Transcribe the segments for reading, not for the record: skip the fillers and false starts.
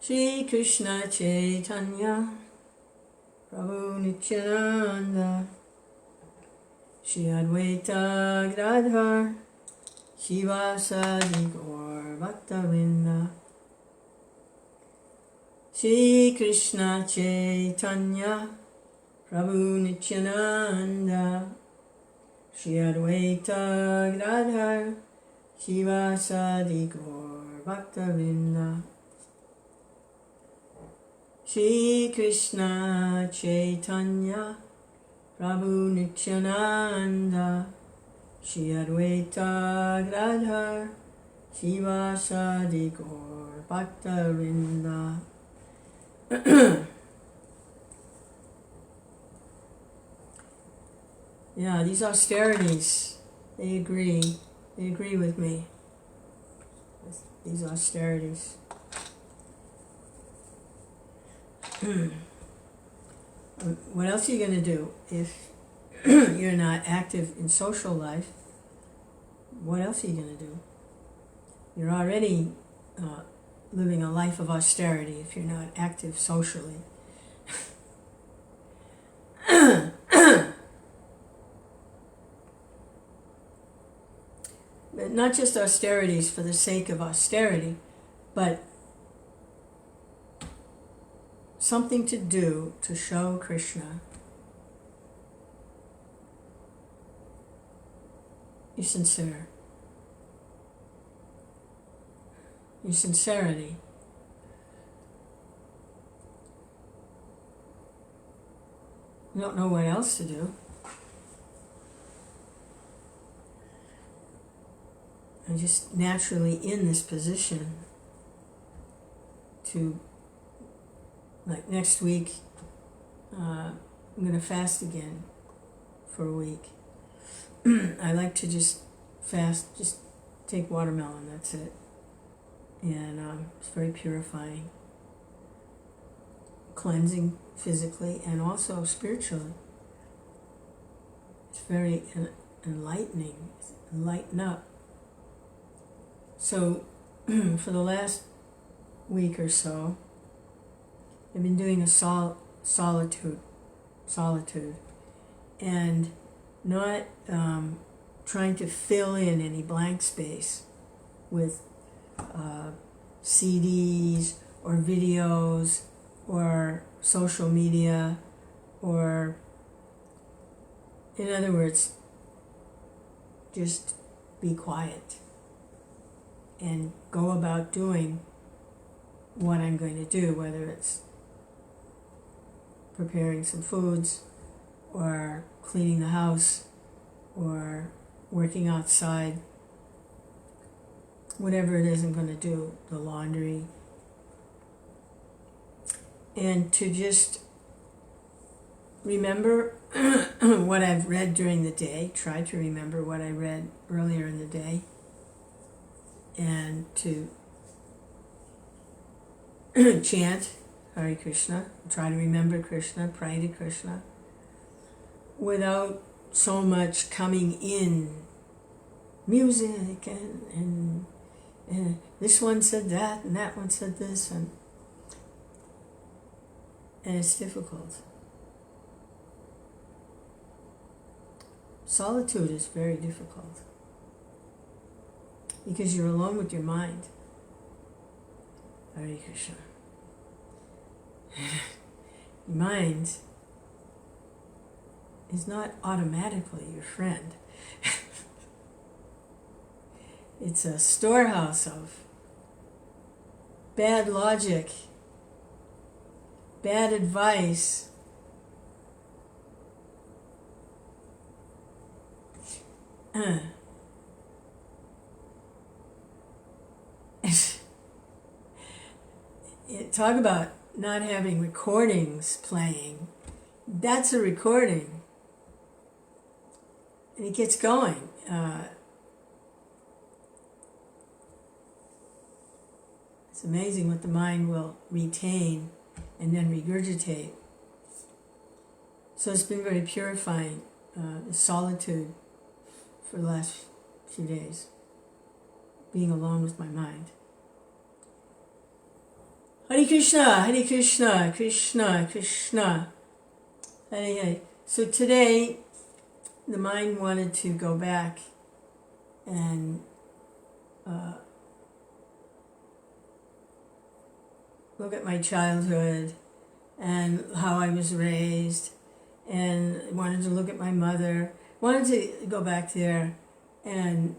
Shri Krishna Chaitanya Prabhu Nityananda Shri Advaita Gadadhar Shivasadi Gaur Bhaktavrinda Shri Krishna Chaitanya Prabhu Nityananda Shri Advaita Gadadhar Shivasadi Gaur Bhaktavrinda Shri Krishna Chaitanya Prabhu Nityananda Shri Advaita Gadadhar Shivasadi Gaur Bhaktavrinda. Yeah, these austerities, they agree with me, these austerities. What else are you going to do if you're not active in social life? What else are you going to do? You're already living a life of austerity if you're not active socially. But not just austerities for the sake of austerity, but something to do to show Krishna you're sincere. Your sincerity. You don't know what else to do. I'm just naturally in this position to, like next week, I'm going to fast again for a week. I like to just fast, just take watermelon, that's it. And it's very purifying, cleansing physically and also spiritually. It's very enlightening, lighten up. So for the last week or so, I've been doing a solitude, and not trying to fill in any blank space with CDs or videos or social media, or in other words, just be quiet and go about doing what I'm going to do, whether it's preparing some foods or cleaning the house or working outside, whatever it is I'm going to do, the laundry, and to just remember what I've read during the day, try to remember what I read earlier in the day, and to chant Hare Krishna, try to remember Krishna, pray to Krishna, without so much coming in music and this one said that and that one said this, and it's difficult. Solitude is very difficult because you're alone with your mind. Hare Krishna. Your mind is not automatically your friend. It's a storehouse of bad logic, bad advice, talk about not having recordings playing. That's a recording. And it gets going. It's amazing what the mind will retain and then regurgitate. So it's been very purifying, the solitude for the last few days, being alone with my mind. Hare Krishna, Krishna, Krishna, Hare Hare. So today, the mind wanted to go back and look at my childhood and how I was raised, and wanted to look at my mother, wanted to go back there, and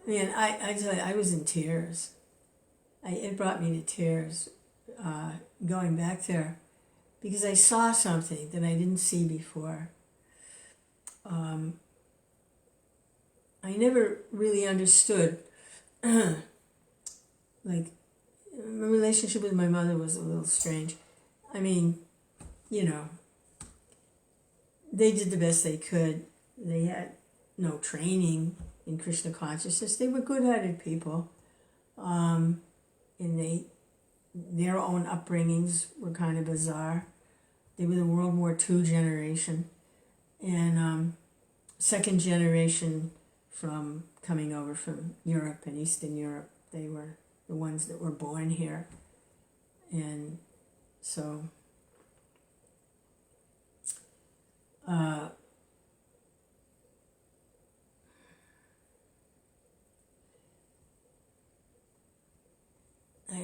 man, I tell you, I was in tears. It brought me to tears going back there, because I saw something that I didn't see before. I never really understood, like, my relationship with my mother was a little strange. I mean, they did the best they could. They had no training in Krishna consciousness. They were good-hearted people, and their own upbringings were kind of bizarre. They were the World War II generation, and second generation from coming over from Europe and Eastern Europe. They were the ones that were born here, and so I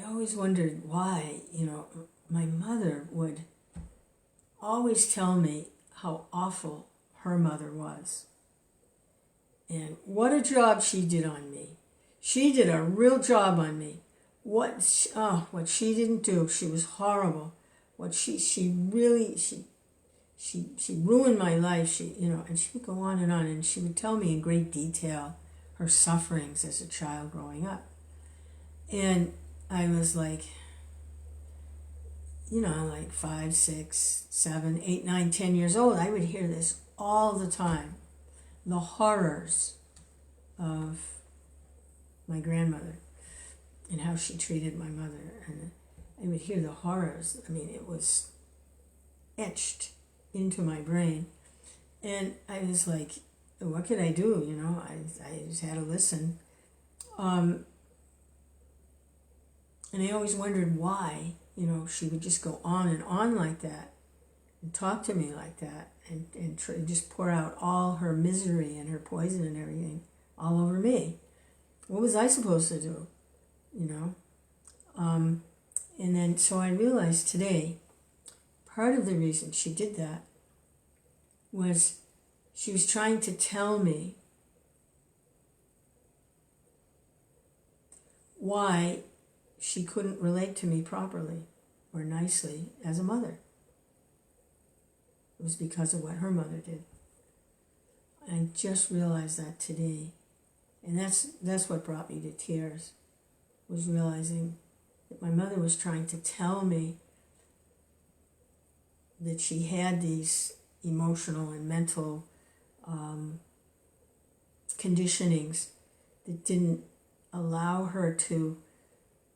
always wondered why, my mother would always tell me how awful her mother was. And what a job she did on me. She did a real job on me. What she didn't do, she was horrible. What she ruined my life. And she would go on, and she would tell me in great detail her sufferings as a child growing up. And I was like, like 5, 6, 7, 8, 9, 10 years old. I would hear this all the time. The horrors of my grandmother and how she treated my mother. And I would hear the horrors. I mean, it was etched into my brain. And I was like, what could I do? I just had to listen. And I always wondered why, she would just go on and on like that and talk to me like that and just pour out all her misery and her poison and everything all over me. What was I supposed to do, And then, so I realized today, part of the reason she did that was she was trying to tell me why she couldn't relate to me properly or nicely as a mother. It was because of what her mother did. I just realized that today. And that's what brought me to tears, was realizing that my mother was trying to tell me that she had these emotional and mental conditionings that didn't allow her to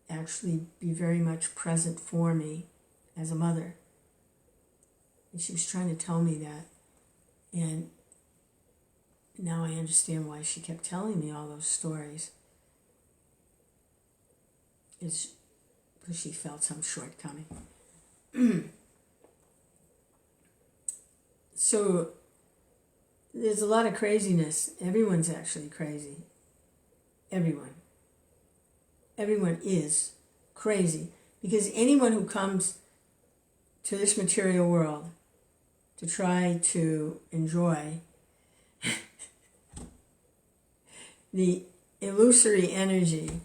actually be very much present for me as a mother. And she was trying to tell me that. And now I understand why she kept telling me all those stories. It's because she felt some shortcoming. So there's a lot of craziness. Everyone's actually crazy. Everyone is crazy, because anyone who comes to this material world to try to enjoy the illusory energy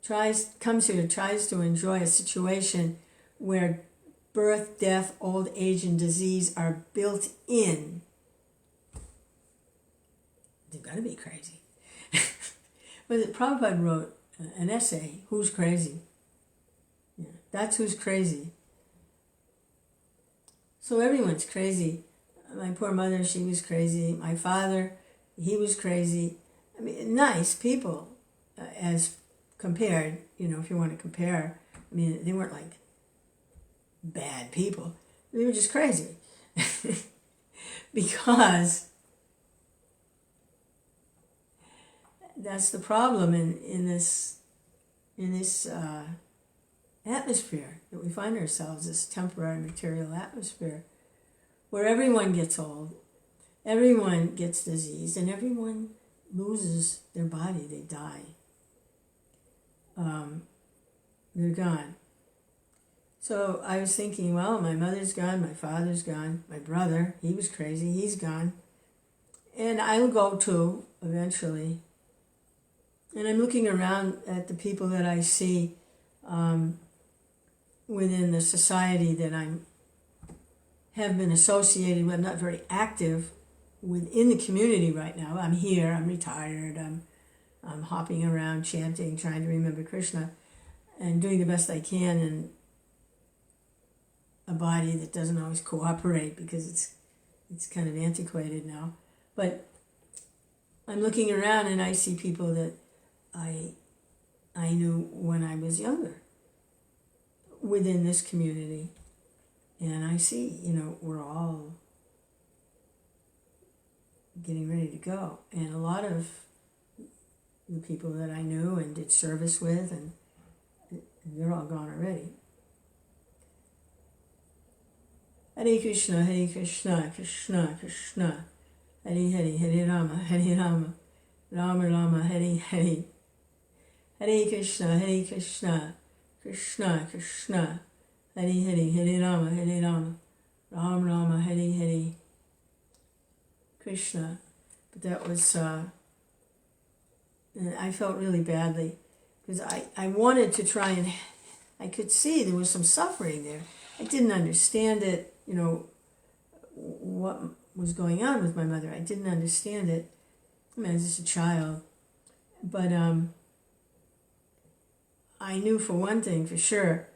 tries to enjoy a situation where birth, death, old age, and disease are built in. They've got to be crazy. But Prabhupada wrote an essay, Who's Crazy? Yeah, that's who's crazy. So everyone's crazy. My poor mother, she was crazy. My father, he was crazy. I mean, nice people, as compared, if you want to compare. I mean, they weren't like bad people. They were just crazy. Because that's the problem in this atmosphere that we find ourselves, this temporary material atmosphere, where everyone gets old, everyone gets disease, and everyone loses their body, they die. They're gone. So I was thinking, well, my mother's gone, my father's gone, my brother, he was crazy, he's gone. And I'll go too, eventually. And I'm looking around at the people that I see within the society that I have been associated with. I'm not very active within the community right now. I'm here, I'm retired, I'm hopping around, chanting, trying to remember Krishna, and doing the best I can in a body that doesn't always cooperate because it's kind of antiquated now. But I'm looking around and I see people that I knew when I was younger within this community. And I see, we're all getting ready to go. And a lot of the people that I knew and did service with, and they're all gone already. Hare Krishna, Krishna Krishna, Hare Hare, Hare Rama, Rama Rama, Hare Hare. Hare Krishna, Krishna Krishna, Hare Hare, Hare Rama, Rama Rama, Hare Hare. Krishna. But that was, I felt really badly because I wanted to try and, I could see there was some suffering there. I didn't understand it, what was going on with my mother. I didn't understand it. I mean, I was just a child. But I knew for one thing, for sure,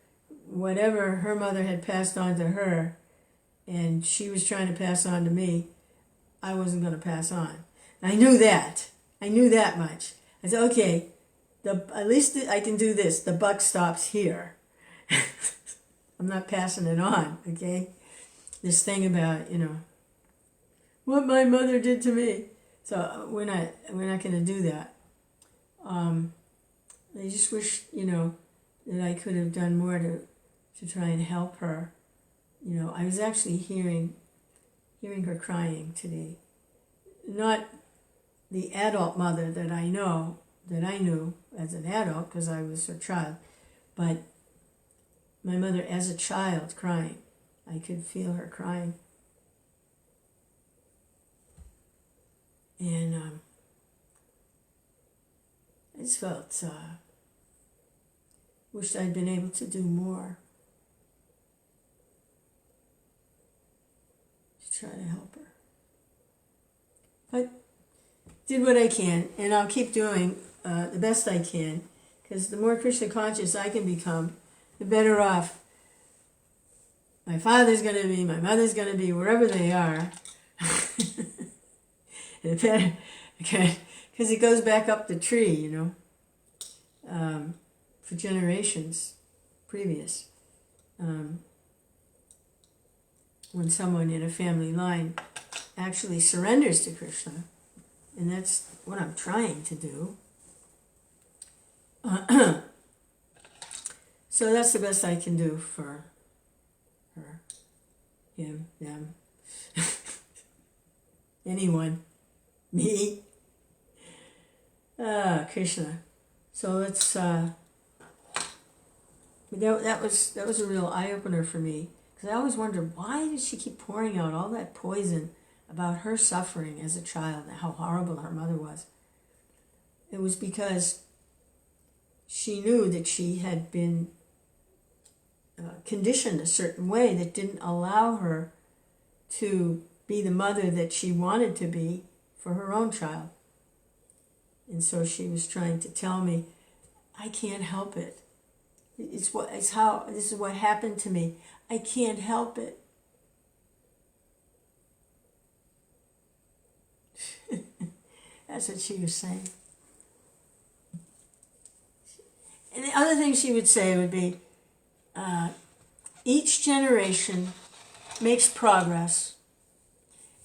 whatever her mother had passed on to her and she was trying to pass on to me, I wasn't going to pass on. And I knew that. I knew that much. I said, okay, at least I can do this. The buck stops here. I'm not passing it on, okay? This thing about, what my mother did to me. So we're not going to do that. I just wish, that I could have done more to try and help her. I was actually hearing her crying today. Not the adult mother that I knew as an adult because I was her child, but my mother as a child crying. I could feel her crying. And I just felt, wished I'd been able to do more to try to help her. But did what I can, and I'll keep doing the best I can, because the more Krishna conscious I can become, the better off my father's going to be, my mother's going to be, wherever they are. The better, okay, because it goes back up the tree, for generations previous. When someone in a family line actually surrenders to Krishna, and that's what I'm trying to do. So that's the best I can do for her, him, them, anyone, me. Krishna. So let's. That was a real eye opener for me, because I always wondered, why did she keep pouring out all that poison about her suffering as a child and how horrible her mother was. It was because she knew that she had been conditioned a certain way that didn't allow her to be the mother that she wanted to be for her own child. And so she was trying to tell me, I can't help it. This is what happened to me. I can't help it. That's what she was saying. And the other thing she would say would be, each generation makes progress,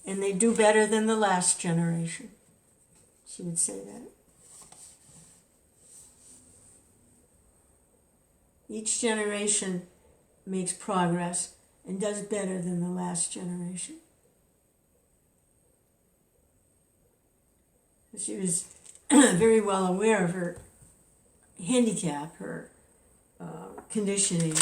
and they do better than the last generation. She would say that. Each generation makes progress and does better than the last generation. She was very well aware of her handicap, her conditioning.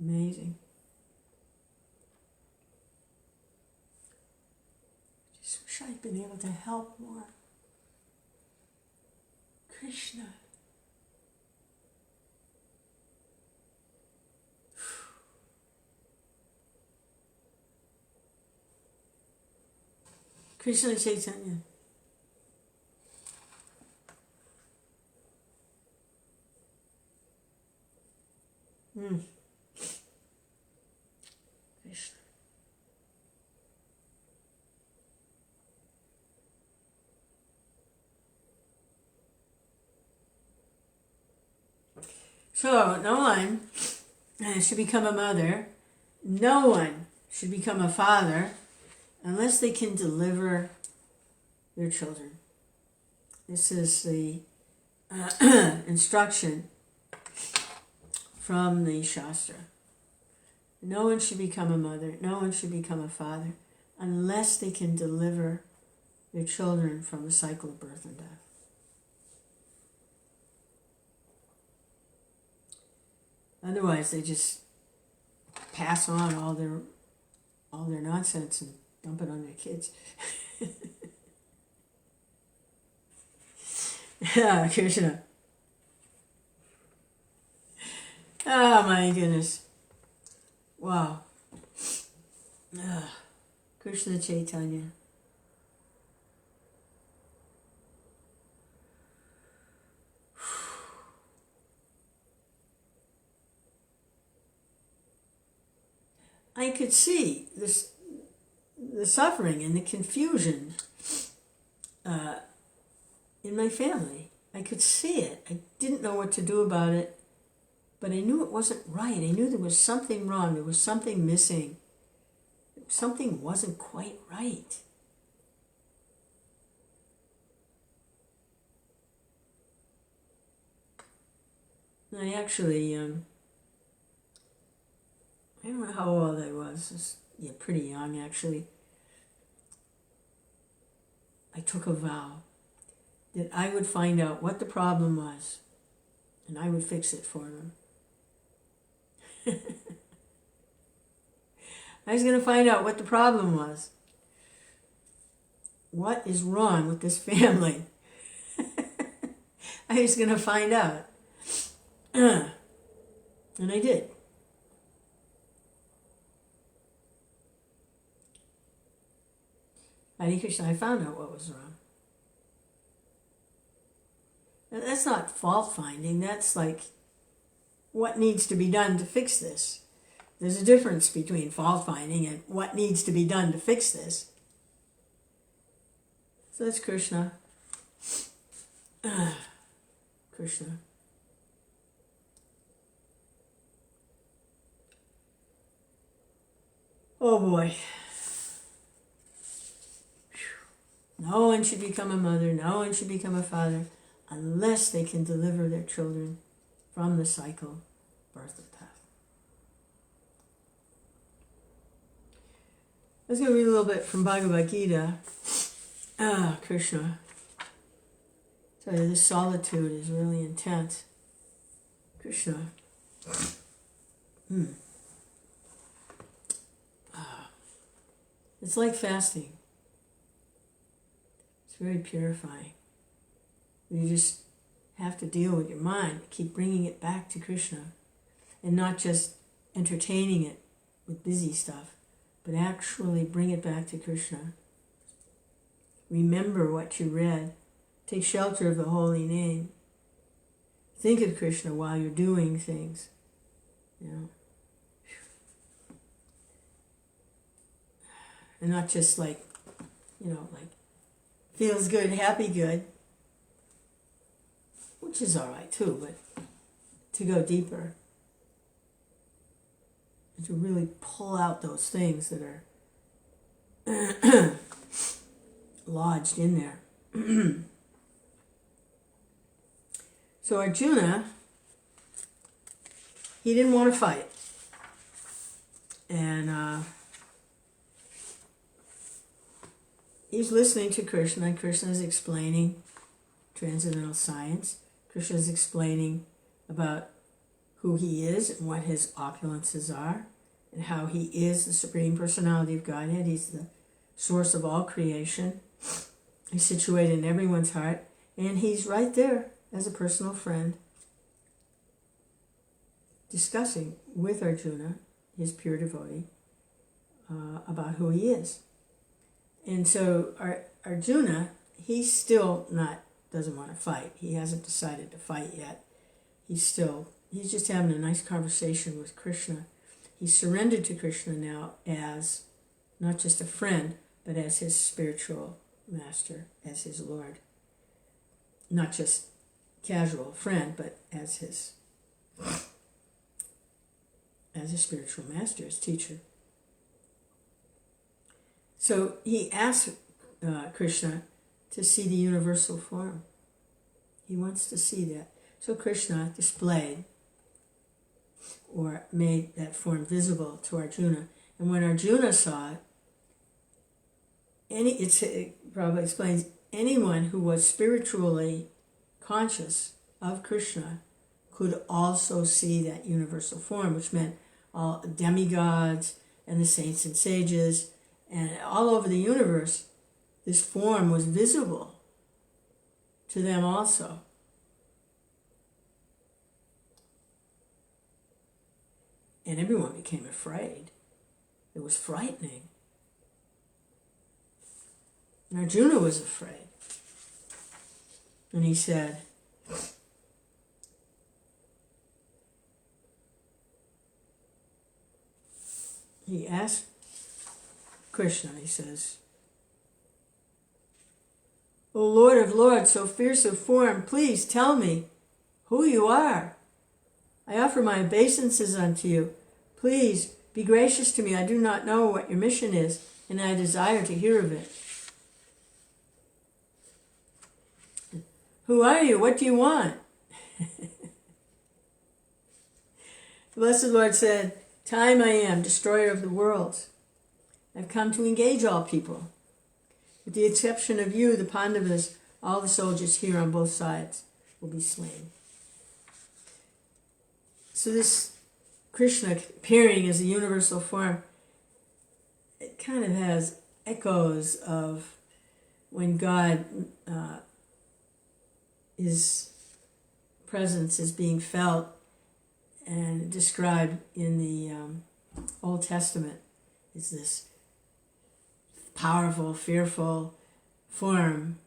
Amazing. Just wish I'd been able to help more. Krishna. Krishna Chaitanya. Krishna. So, no one should become a mother. No one should become a father unless they can deliver their children. This is the instruction from the Shastra. No one should become a mother, no one should become a father unless they can deliver their children from the cycle of birth and death. Otherwise, they just pass on all their nonsense and dump it on their kids. Ah, Krishna. Oh my goodness. Wow. Krishna Chaitanya. I could see the suffering and the confusion in my family. I could see it. I didn't know what to do about it, but I knew it wasn't right. I knew there was something wrong. There was something missing. Something wasn't quite right. I actually, I don't know how old I was. Yeah, pretty young actually. I took a vow that I would find out what the problem was and I would fix it for them. I was going to find out what the problem was. What is wrong with this family? I was going to find out. And I did. Hare Krishna, I found out what was wrong. And that's not fault finding, that's like what needs to be done to fix this. There's a difference between fault finding and what needs to be done to fix this. So that's Krishna. Krishna. Oh boy. No one should become a mother, no one should become a father unless they can deliver their children from the cycle, birth and death. I was going to read a little bit from Bhagavad Gita. Krishna. So this solitude is really intense. Krishna. It's like fasting. It's very purifying. You just have to deal with your mind, keep bringing it back to Krishna, and not just entertaining it with busy stuff, but actually bring it back to Krishna. Remember what you read. Take shelter of the holy name. Think of Krishna while you're doing things. You know. And not just like, like feels good, happy good, which is all right too, but to go deeper and to really pull out those things that are lodged in there. So Arjuna, he didn't want to fight. And he's listening to Krishna, and Krishna is explaining transcendental science. Krishna is explaining about who he is and what his opulences are, and how he is the Supreme Personality of Godhead. He's the source of all creation. He's situated in everyone's heart, and he's right there as a personal friend, discussing with Arjuna, his pure devotee, about who he is. And so Arjuna, he's still doesn't want to fight. He hasn't decided to fight yet. He's just having a nice conversation with Krishna. He's surrendered to Krishna now as not just a friend, but as his spiritual master, as his Lord. Not just casual friend, but as a spiritual master, his teacher. So he asks Krishna to see the universal form. He wants to see that. So Krishna displayed or made that form visible to Arjuna. And when Arjuna saw it, it probably explains anyone who was spiritually conscious of Krishna could also see that universal form, which meant all demigods and the saints and sages, and all over the universe, this form was visible to them also. And everyone became afraid. It was frightening. And Arjuna was afraid. And he said, he asked Krishna, he says, O Lord of Lords, so fierce of form, please tell me who you are. I offer my obeisances unto you. Please be gracious to me. I do not know what your mission is, and I desire to hear of it. Who are you? What do you want? The Blessed Lord said, Time I am, destroyer of the worlds. I've come to engage all people. With the exception of you, the Pandavas, all the soldiers here on both sides will be slain. So this Krishna appearing as a universal form, it kind of has echoes of when God, his presence is being felt and described in the Old Testament. Is this powerful, fearful form.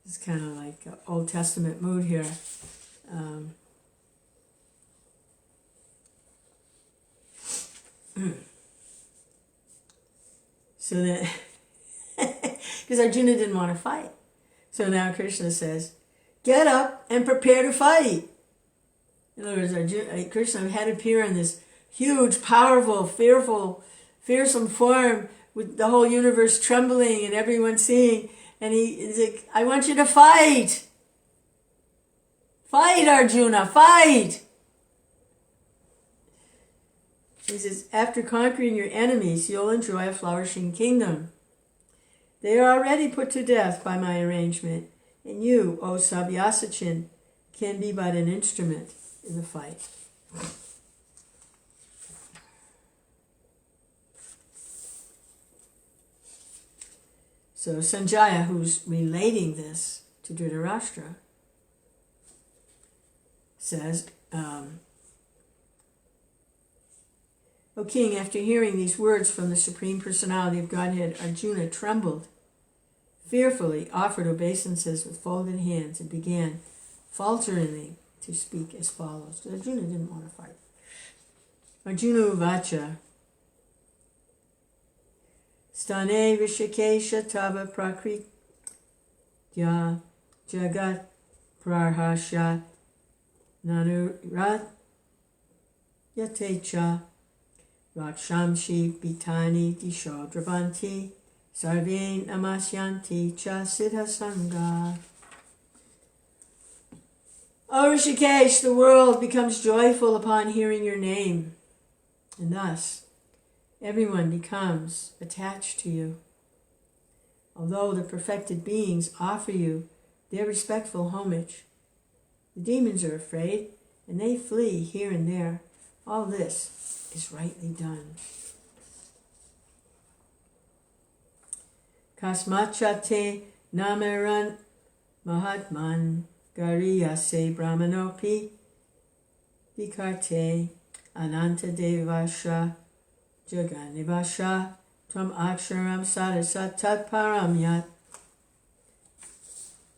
It's kind of like an Old Testament mood here. So that, because Arjuna didn't want to fight. So now Krishna says, get up and prepare to fight. In other words, Krishna had appeared in this huge, powerful, fearful, fearsome form with the whole universe trembling and everyone seeing. And he's like, I want you to fight. Fight, Arjuna, fight. He says, after conquering your enemies, you'll enjoy a flourishing kingdom. They are already put to death by my arrangement, and you, O Sabhyasachin, can be but an instrument in the fight. So Sanjaya, who's relating this to Dhritarashtra, says, O king, after hearing these words from the Supreme Personality of Godhead, Arjuna trembled, fearfully offered obeisances with folded hands, and began falteringly to speak as follows. Arjuna didn't want to fight. Arjuna uvacha, Stane Rishikesha Tava Prakritya Jagat Prarhashat Nanurat Yatecha Rakshamshi Bitani Disho Dravanti Sarve namasyanti cha siddha sangha. O Rishikesh, the world becomes joyful upon hearing your name, and thus everyone becomes attached to you. Although the perfected beings offer you their respectful homage, the demons are afraid and they flee here and there. All this is rightly done. Kasmachate nameran mahatman gariyase brahmanopi vikarte ananta devasha jaganivasha tvam aksharam sadasat tat paramyat.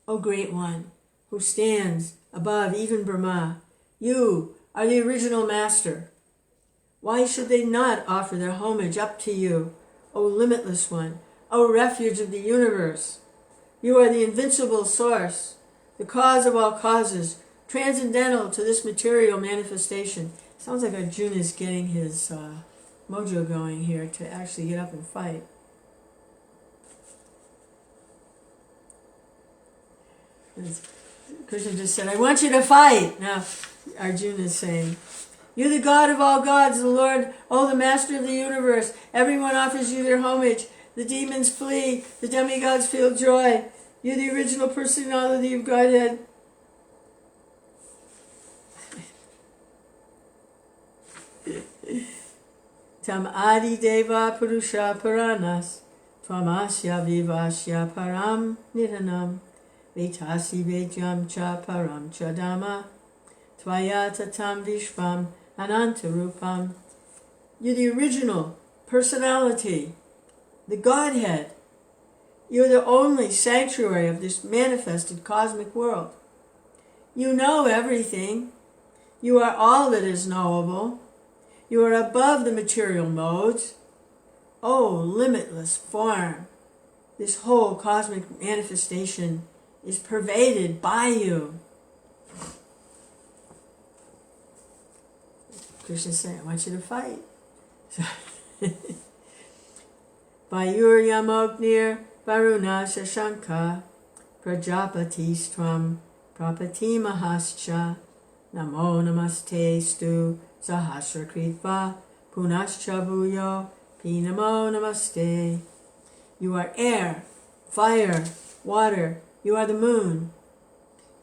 O Great One, who stands above even Brahma, you are the original master. Why should they not offer their homage up to you, O limitless one, O refuge of the universe? You are the invincible source, the cause of all causes, transcendental to this material manifestation. Sounds like Arjuna is getting his mojo going here to actually get up and fight. Krishna just said, I want you to fight. Now, Arjuna is saying, you're the God of all gods, the Lord, oh, the Master of the universe. Everyone offers you their homage. The demons flee. The demigods feel joy. You're the original personality of Godhead. Tam adi deva purusha puranas, tvamasya vivasya param niranam, vetasi vejam cha param cha dhamma, tvaya tatam vishvam anantarupam. You're the original personality, the Godhead. You're the only sanctuary of this manifested cosmic world. You know everything. You are all that is knowable. You are above the material modes. Oh, limitless form. This whole cosmic manifestation is pervaded by you. Krishna said, I want you to fight. Vayur Yamognir Varuna Shashanka Prajapatistvam Prapatimahascha Namo Namaste Stu Sahasrakritva Punascha Bhuyo Pinamo Namaste. You are air, fire, water. You are the moon.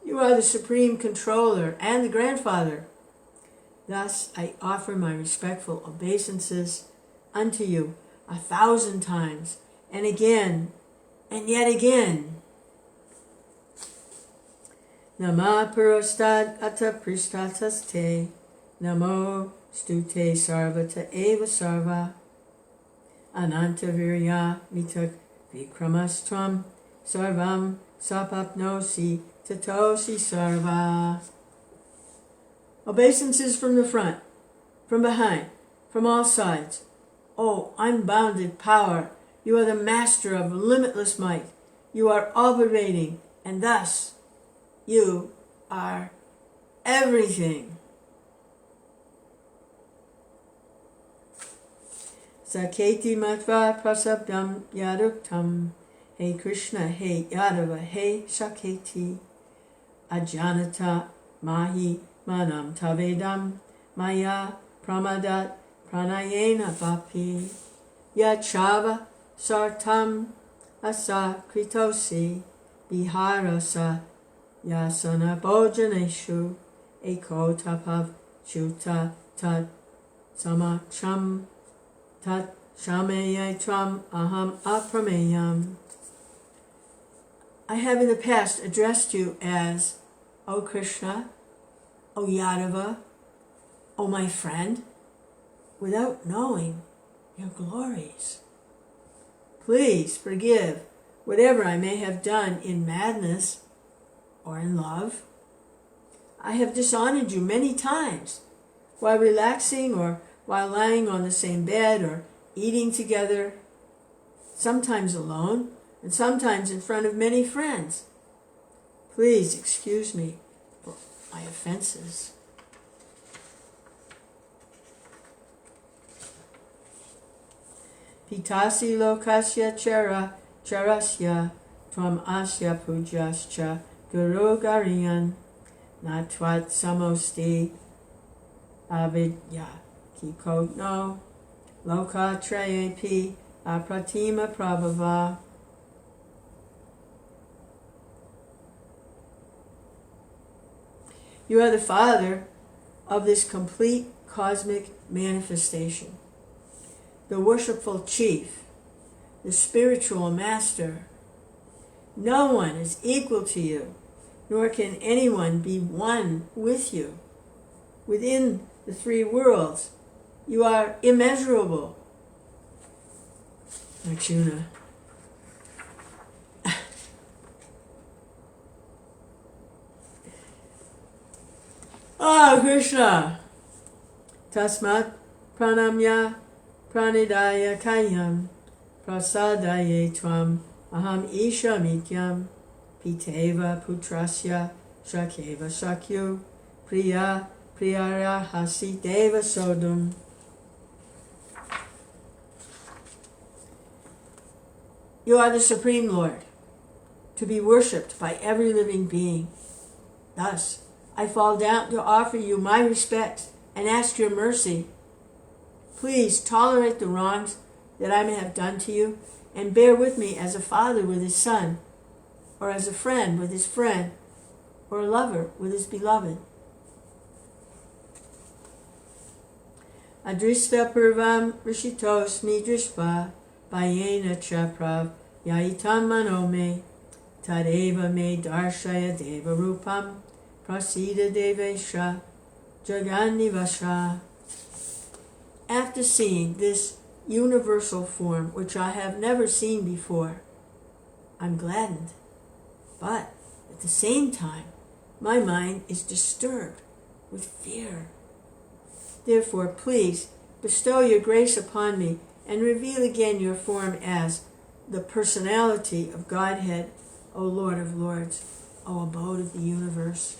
You are the supreme controller and the grandfather. Thus I offer my respectful obeisances unto you 1,000 times, and again, and yet again. Nama purastad ata pristataste, namo stute sarvata eva sarva, ananta virya mitak vikramastram, sarvam sapapnosi tatosi sarva. Obeisances from the front, from behind, from all sides. O unbounded power, you are the master of limitless might. You are all-pervading, and thus you are everything. Saketi matva prasabdam yaduktam. Hey Krishna, hey Yadava, hey Saketi. Ajanata mahi manam tavedam maya pramadat pranayena vapi yachava sartam asa kritosi biharasa yasana bhojaneshu eko tapav chuta tat samacham tat shameyatram aham aprameyam. I have in the past addressed you as O Krishna, O Yadava, O my friend, without knowing your glories. Please forgive whatever I may have done in madness or in love. I have dishonored you many times while relaxing or while lying on the same bed or eating together, sometimes alone and sometimes in front of many friends. Please excuse me for my offenses. Pitasi lokasya charasya tvam asya pujascha guru gariyan natvat samosti avidya kikotno lokatrayepi apratima prabhava. You are the Father of this complete cosmic manifestation, the worshipful chief, the spiritual master. No one is equal to you, nor can anyone be one with you. Within the three worlds, you are immeasurable. Arjuna. Ah, Krishna! Tasmat pranamya pranidaya kayam prasadaye tvam aham isha mityam piteva putrasya shakeva shakyu priya priyara hasi deva sodum. You are the Supreme Lord, to be worshipped by every living being. Thus, I fall down to offer you my respects and ask your mercy. Please tolerate the wrongs that I may have done to you, and bear with me as a father with his son, or as a friend with his friend, or a lover with his beloved. Adrista purvam rishitosmi drishpa bayena chaprav yaitam manome tadeva me darshaya deva rupam prasida devesha jagannivasha. After seeing this universal form, which I have never seen before, I'm gladdened, but at the same time, my mind is disturbed with fear. Therefore, please bestow your grace upon me and reveal again your form as the personality of Godhead, O Lord of Lords, O abode of the universe.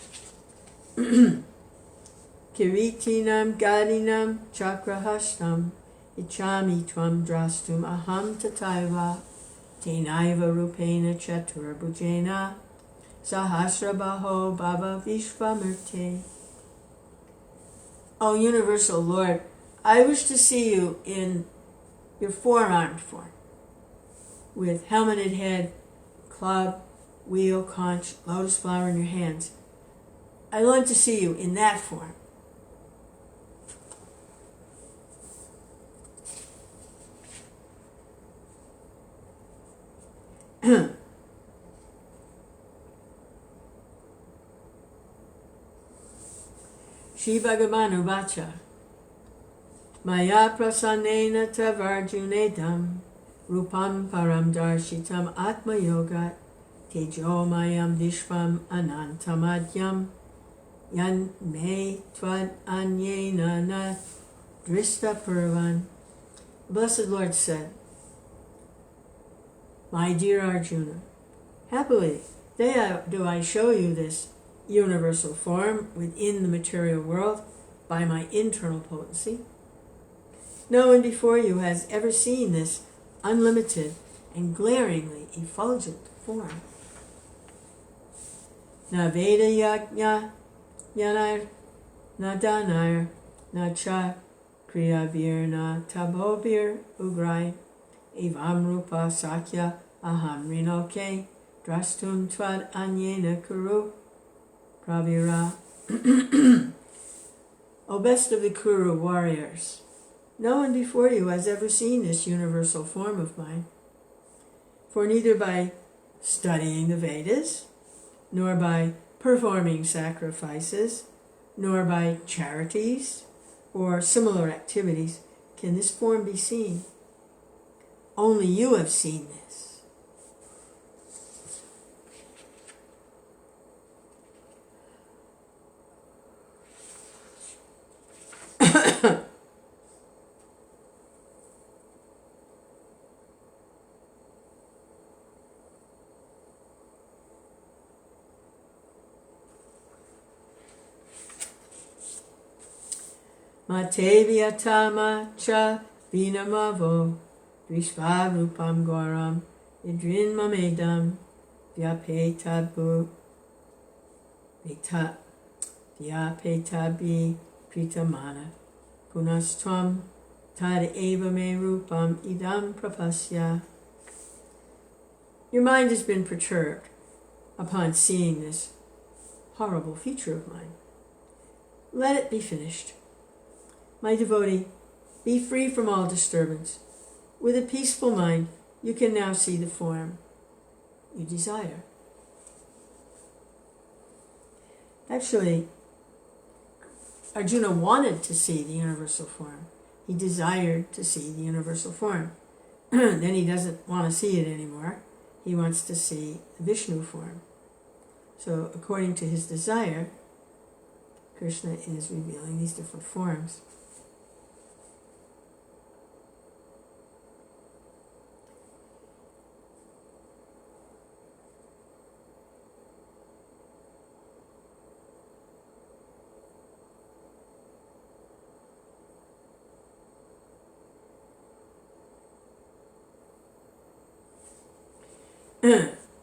Kiritinam gadinam chakrahastam ichami tvam drastum aham tataiva tenaiva rupena chaturbhujena sahasrabaho bhava vishvamurte. O universal Lord, I wish to see you in your four-armed form, with helmeted head, club, wheel, conch, lotus flower in your hands. I long to see you in that form. Shri Bhagavan Uvacha Maya prasanena tavarjunedam rupam param darshitam atma yogat tejo mayam vishvam anantamadyam yan me tvad anyena na drista purvan. The Blessed Lord said, My dear Arjuna, happily do I show you this universal form within the material world by my internal potency. No one before you has ever seen this unlimited and glaringly effulgent form. Na Veda Yajna Yanar Na Danar Na Cha Kriyavir Na Tabovir Ugrai Evam Rupa Sakya Aham Rinoke Drastum Tvad Anyena Kuru Pravira. O best of the Kuru warriors, no one before you has ever seen this universal form of mine. For neither by studying the Vedas, nor by performing sacrifices, nor by charities or similar activities can this form be seen. Only you have seen this. Matevyatama cha vinamavo Drishva Rupam Goram Idrin Mamedam Vyapetabu Vyapetabi Pritamana Punastvam Tad Eva Me Rupam Idam Prapasya. Your mind has been perturbed upon seeing this horrible feature of mine. Let it be finished. My devotee, be free from all disturbance. With a peaceful mind, you can now see the form you desire. Actually, Arjuna wanted to see the universal form. He desired to see the universal form. Then he doesn't want to see it anymore. He wants to see the Vishnu form. So according to his desire, Krishna is revealing these different forms.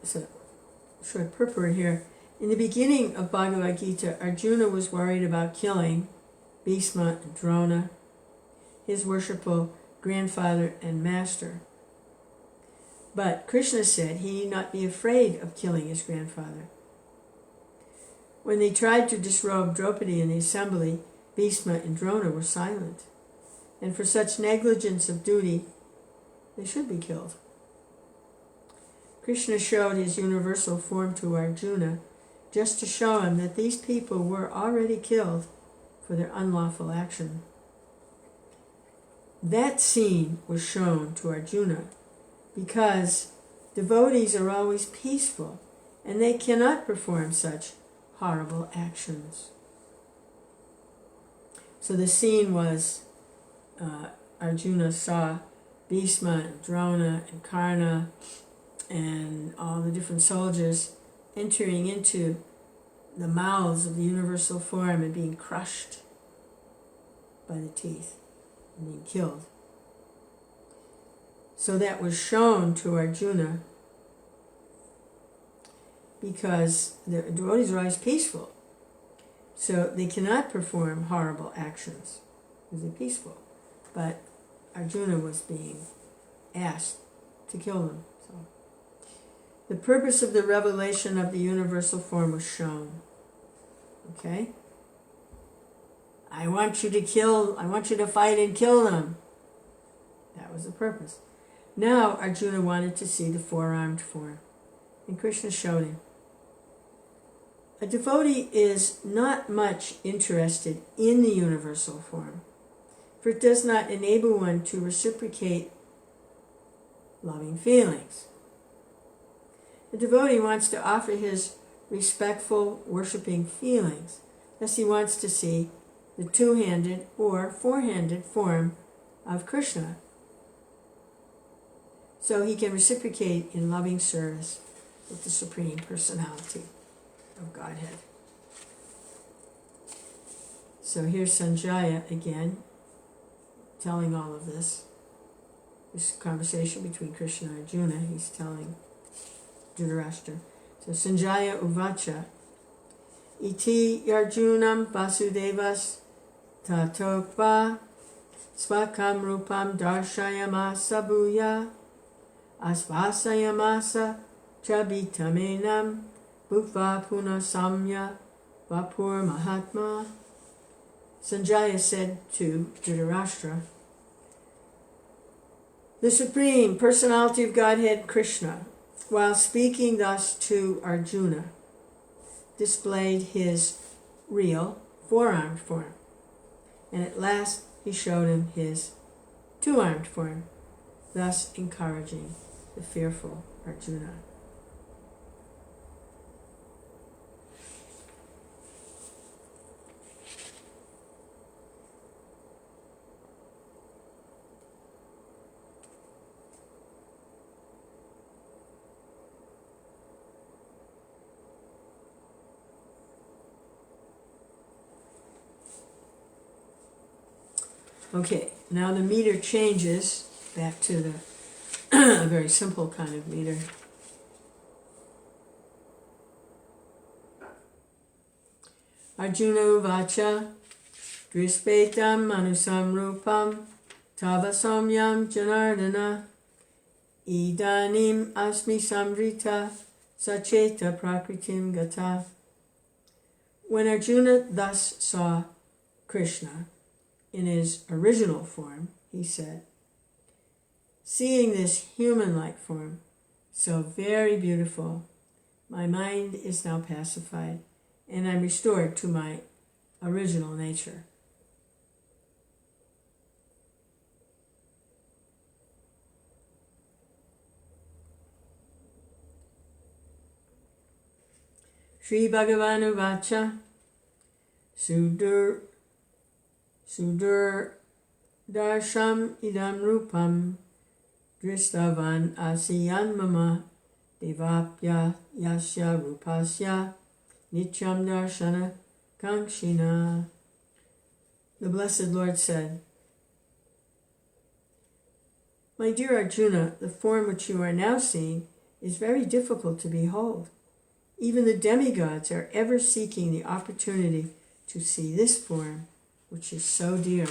So, short purport here. In the beginning of Bhagavad Gita, Arjuna was worried about killing Bhisma and Drona, his worshipful grandfather and master. But Krishna said he need not be afraid of killing his grandfather. When they tried to disrobe Draupadi in the assembly, Bhisma and Drona were silent. And for such negligence of duty, they should be killed. Krishna showed his universal form to Arjuna just to show him that these people were already killed for their unlawful action. That scene was shown to Arjuna because devotees are always peaceful and they cannot perform such horrible actions. So the scene was Arjuna saw Bhisma and Drona and Karna and all the different soldiers entering into the mouths of the universal form and being crushed by the teeth and being killed. So that was shown to Arjuna because the devotees are always peaceful. So they cannot perform horrible actions because they're peaceful. But Arjuna was being asked to kill them. So the purpose of the revelation of the universal form was shown. Okay? I want you to fight and kill them. That was the purpose. Now Arjuna wanted to see the four-armed form, and Krishna showed him. A devotee is not much interested in the universal form, for it does not enable one to reciprocate loving feelings. The devotee wants to offer his respectful, worshipping feelings. Thus he wants to see the two-handed or four-handed form of Krishna, so he can reciprocate in loving service with the Supreme Personality of Godhead. So here's Sanjaya again, telling all of this. This conversation between Krishna and Arjuna, he's telling Dhritarashtra. So Sanjaya Uvacha, Iti Yarjunam Vasudevas Tatokva Svakam Rupam Darshayamasa Bhuya Asvasayamasa Chabitamenam Bhutva Puna Samya Vapur Mahatma. Sanjaya said to Dhritarashtra, the Supreme Personality of Godhead Krishna, while speaking thus to Arjuna, displayed his real four-armed form, and at last he showed him his two-armed form, thus encouraging the fearful Arjuna. Okay, now the meter changes back to the a very simple kind of meter. Arjuna Uvacha Drispetam Manusam Rupam Tava Somyam Janardana Idanim Asmi Samrita Sacheta Prakritim Gata. When Arjuna thus saw Krishna in his original form, he said, "Seeing this human-like form, so very beautiful, my mind is now pacified, and I'm restored to my original nature." Sri Bhagavan Uvacha Sudur Darsham Idam Rupam Dristavan Asiyan Mama Devapya Yasya Rupasya Nityam Darshana Kankshina. The Blessed Lord said, "My dear Arjuna, the form which you are now seeing is very difficult to behold. Even the demigods are ever seeking the opportunity to see this form, which is so dear."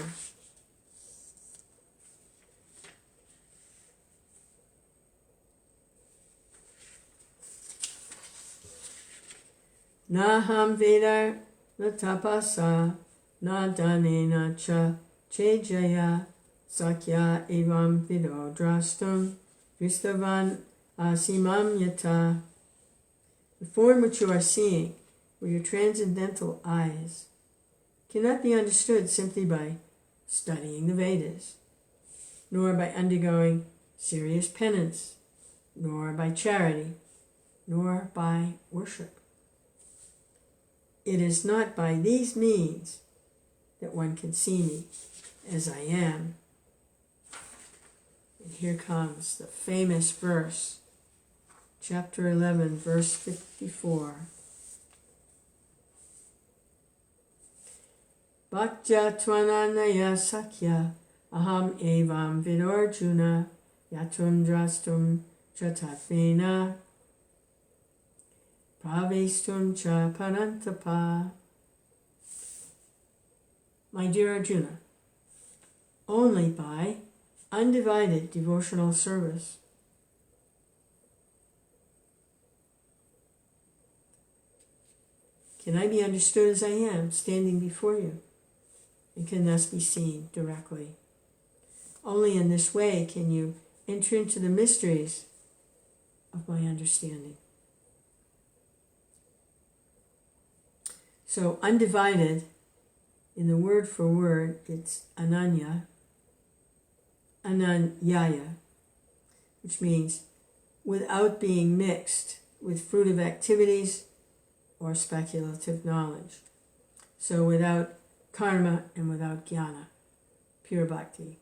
Naham Veda na tapasa na danena cha chejaya sakya evam vido drastum vistavan asimam yata. The form which you are seeing with your transcendental eyes cannot be understood simply by studying the Vedas, nor by undergoing serious penance, nor by charity, nor by worship. It is not by these means that one can see me as I am. And here comes the famous verse, chapter 11, verse 54. Bhaktya tvananaya sakya aham evam vidorjuna yatum drastum chatatvena pravestum cha parantapa. My dear Arjuna, only by undivided devotional service can I be understood as I am, standing before you, and can thus be seen directly. Only in this way can you enter into the mysteries of my understanding. So undivided, in the word for word, it's ananyaya, which means without being mixed with fruitive activities or speculative knowledge. So without karma and without jnana, pure bhakti.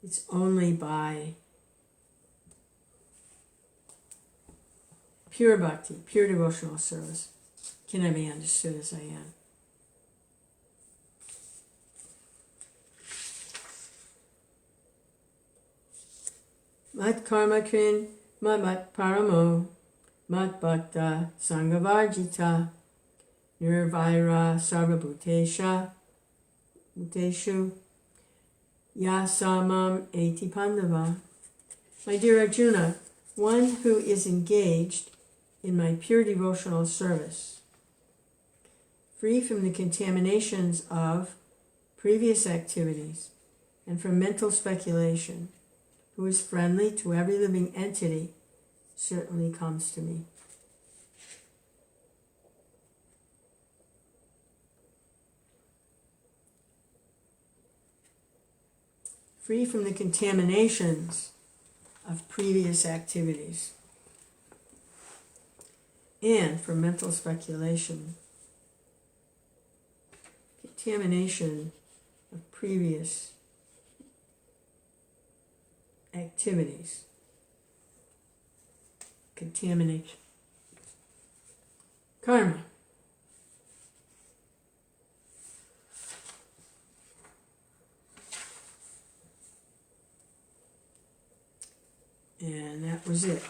It's only by pure bhakti, pure devotional service, can I be understood as I am. Mat karma krin, mat paramo, mat bhakta sangavarjita, nirvaira sarvabhutesha, bhuteshu, yasamam eti pandava. My dear Arjuna, one who is engaged in my pure devotional service, free from the contaminations of previous activities and from mental speculation, who is friendly to every living entity, certainly comes to me. Free from the contaminations of previous activities and from mental speculation. Contamination of previous activities. Contamination. Karma. And that was it.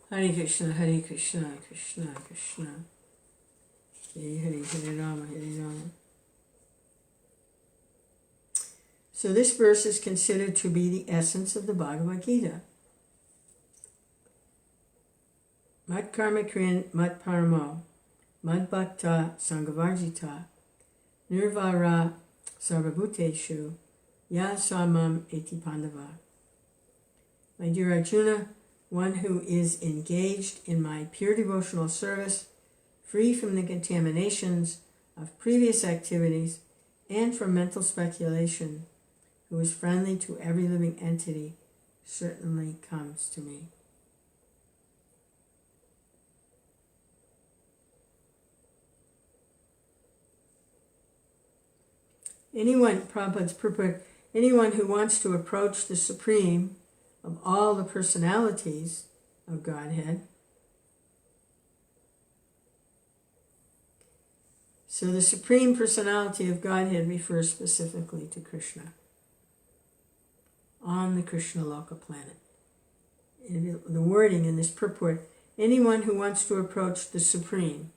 Hare Krishna, Hare Krishna, Krishna Krishna, Hare Hare, Hare Rama, Hare Rama. So this verse is considered to be the essence of the Bhagavad Gita. Mat karma krin mat paramo, mad bhakta sangavarjita, nirvara sarvabhuteshu, ya samam eti pandava. My dear Arjuna, one who is engaged in my pure devotional service, free from the contaminations of previous activities and from mental speculation, who is friendly to every living entity, certainly comes to me. Prabhupada's purport, anyone who wants to approach the Supreme of all the personalities of Godhead. So the Supreme Personality of Godhead refers specifically to Krishna on the Krishna Loka planet. In the wording in this purport, anyone who wants to approach the Supreme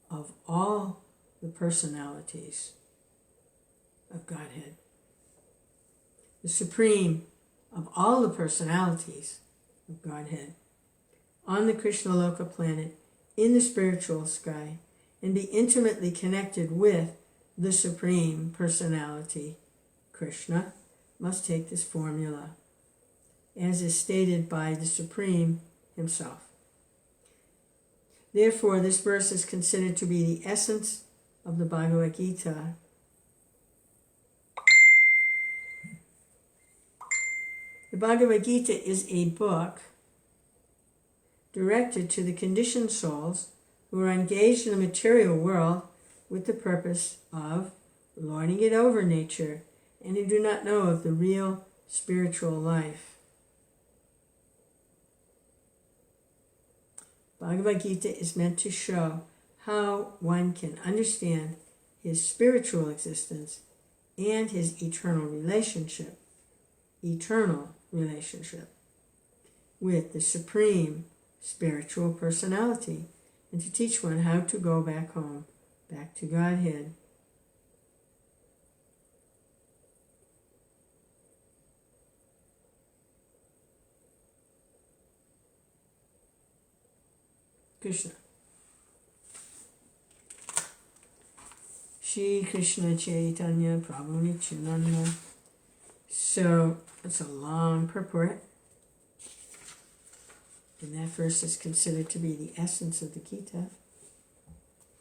of all the personalities of Godhead. The Supreme of all the personalities of Godhead on the Krishna Loka planet in the spiritual sky, and be intimately connected with the Supreme Personality, Krishna, must take this formula, as is stated by the Supreme himself. Therefore, this verse is considered to be the essence of the Bhagavad Gita. The Bhagavad Gita is a book directed to the conditioned souls who are engaged in the material world with the purpose of lording it over nature and who do not know of the real spiritual life. Bhagavad Gita is meant to show how one can understand his spiritual existence and his eternal relationship with the Supreme Spiritual Personality, and to teach one how to go back home, back to Godhead. Krishna. Shri Krishna Chaitanya Prabhu Nityananda. So it's a long purport, and that verse is considered to be the essence of the Gita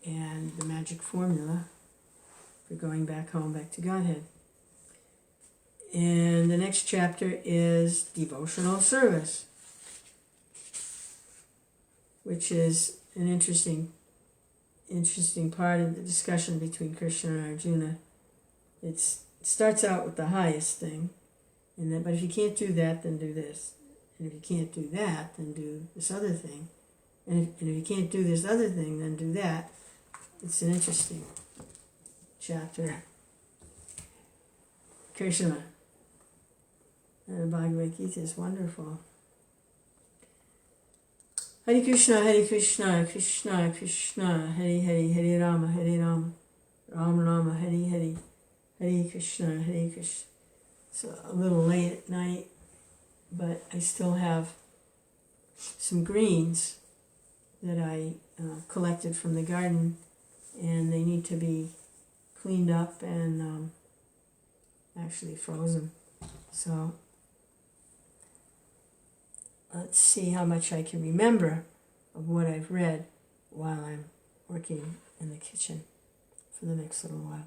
and the magic formula for going back home, back to Godhead. And the next chapter is devotional service, which is an interesting part of the discussion between Krishna and Arjuna. It starts out with the highest thing, but if you can't do that, then do this. And if you can't do that, then do this other thing. And if you can't do this other thing, then do that. It's an interesting chapter. Krishna. And the Bhagavad Gita is wonderful. Hare Krishna, Krishna Krishna, Hare Hare, Hare Rama, Rama Rama, Hare Hare, Hare Krishna, Hare Krishna. It's a little late at night, but I still have some greens that I collected from the garden, and they need to be cleaned up and actually frozen. So let's see how much I can remember of what I've read while I'm working in the kitchen for the next little while.